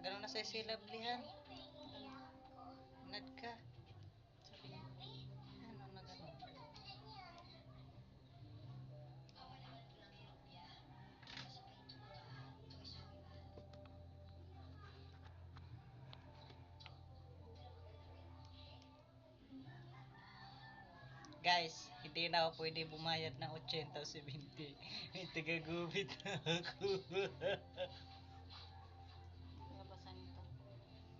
Ganun na sa silablihan. Nad ka. Ano na ganun? Guys, hindi na ako pwede bumayad ng 80 o 70. May tagagubit na ako.